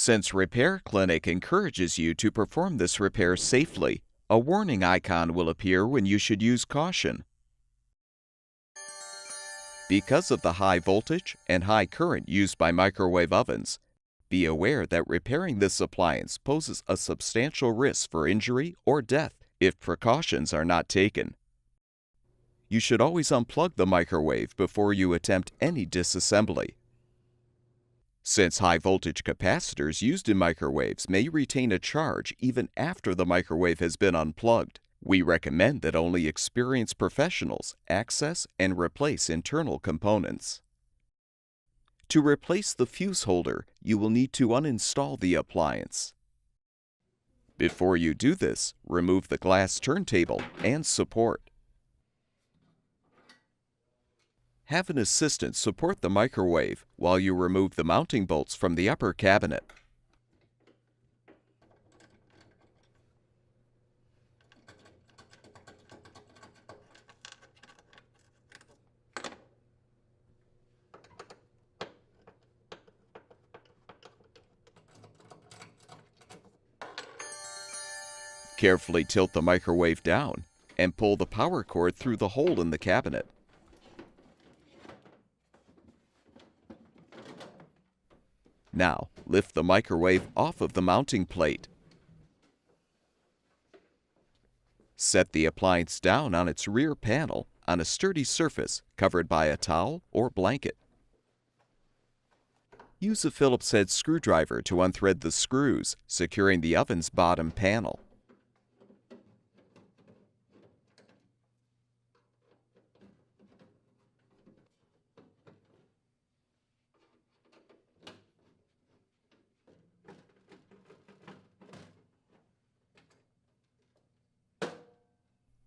Since Repair Clinic encourages you to perform this repair safely, a warning icon will appear when you should use caution. Because of the high voltage and high current used by microwave ovens, be aware that repairing this appliance poses a substantial risk for injury or death if precautions are not taken. You should always unplug the microwave before you attempt any disassembly. Since high-voltage capacitors used in microwaves may retain a charge even after the microwave has been unplugged, we recommend that only experienced professionals access and replace internal components. To replace the fuse holder, you will need to uninstall the appliance. Before you do this, remove the glass turntable and support. Have an assistant support the microwave while you remove the mounting bolts from the upper cabinet. Carefully tilt the microwave down and pull the power cord through the hole in the cabinet. Now, lift the microwave off of the mounting plate. Set the appliance down on its rear panel on a sturdy surface covered by a towel or blanket. Use a Phillips head screwdriver to unthread the screws, securing the oven's bottom panel.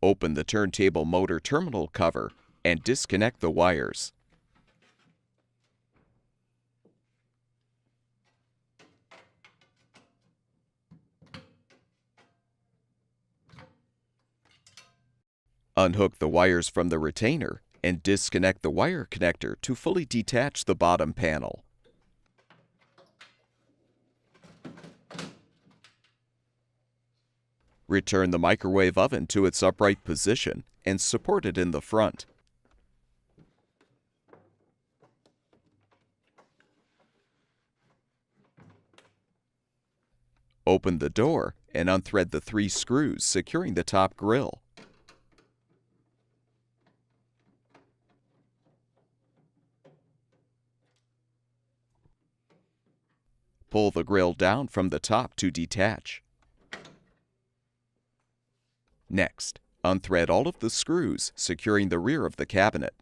Open the turntable motor terminal cover and disconnect the wires. Unhook the wires from the retainer and disconnect the wire connector to fully detach the bottom panel. Return the microwave oven to its upright position and support it in the front. Open the door and unthread the 3 screws securing the top grille. Pull the grille down from the top to detach. Next, unthread all of the screws securing the rear of the cabinet.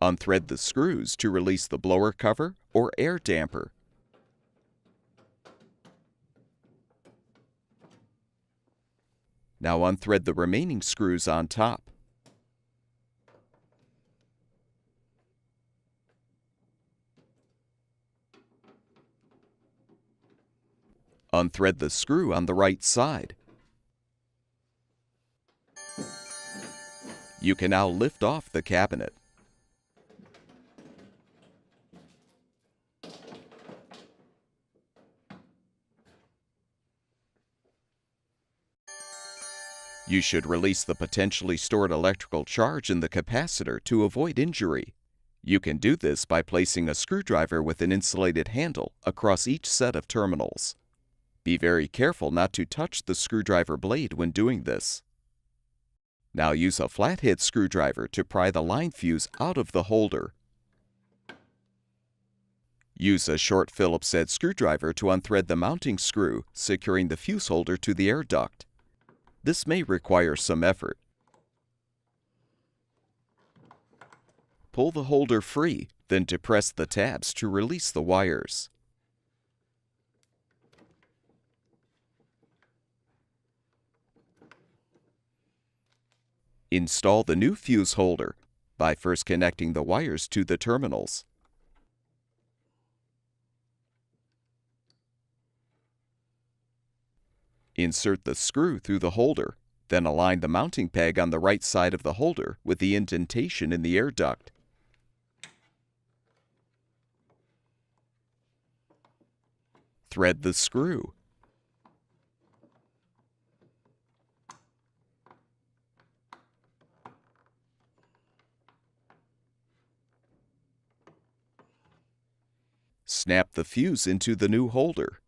Unthread the screws to release the blower cover or air damper. Now unthread the remaining screws on top. Unthread the screw on the right side. You can now lift off the cabinet. You should release the potentially stored electrical charge in the capacitor to avoid injury. You can do this by placing a screwdriver with an insulated handle across each set of terminals. Be very careful not to touch the screwdriver blade when doing this. Now use a flathead screwdriver to pry the line fuse out of the holder. Use a short Phillips head screwdriver to unthread the mounting screw, securing the fuse holder to the air duct. This may require some effort. Pull the holder free, then depress the tabs to release the wires. Install the new fuse holder by first connecting the wires to the terminals. Insert the screw through the holder, then align the mounting peg on the right side of the holder with the indentation in the air duct. Thread the screw. Snap the fuse into the new holder.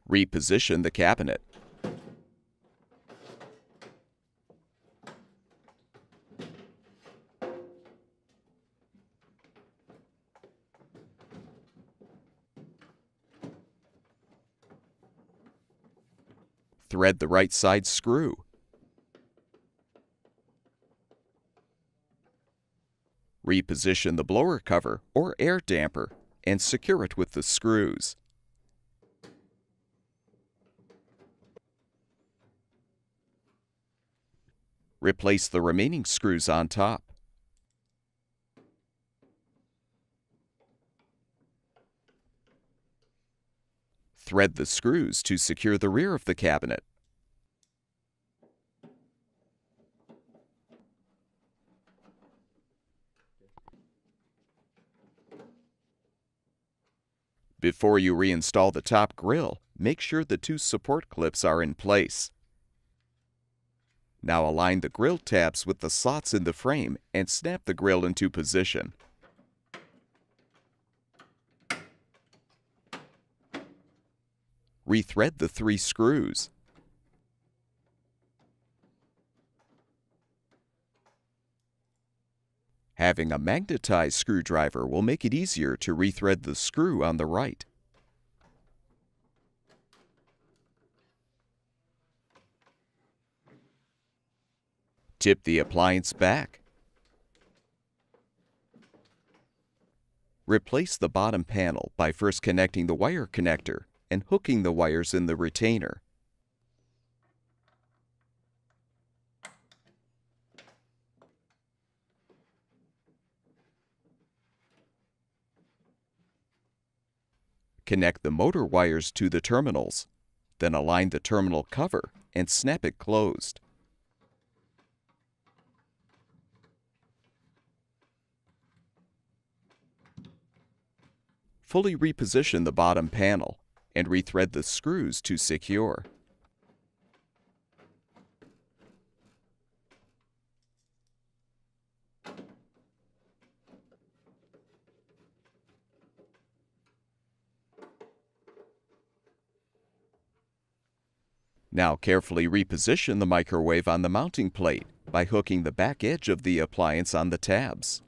Reposition the cabinet. Thread the right side screw. Reposition the blower cover or air damper and secure it with the screws. Replace the remaining screws on top. Thread the screws to secure the rear of the cabinet. Before you reinstall the top grille, make sure the two support clips are in place. Now align the grille tabs with the slots in the frame and snap the grille into position. Rethread the 3 screws. Having a magnetized screwdriver will make it easier to rethread the screw on the right. Tip the appliance back. Replace the bottom panel by first connecting the wire connector and hooking the wires in the retainer. Connect the motor wires to the terminals, then align the terminal cover and snap it closed. Fully reposition the bottom panel and rethread the screws to secure. Now carefully reposition the microwave on the mounting plate by hooking the back edge of the appliance on the tabs.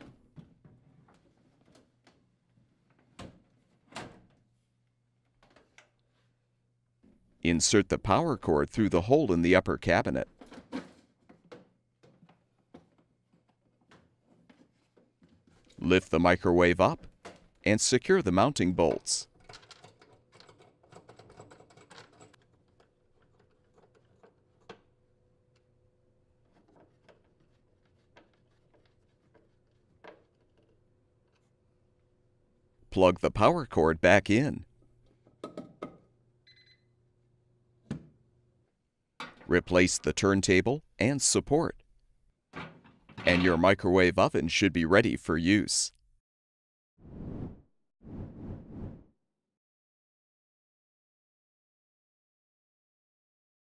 Insert the power cord through the hole in the upper cabinet. Lift the microwave up and secure the mounting bolts. Plug the power cord back in. Replace the turntable and support. And your microwave oven should be ready for use.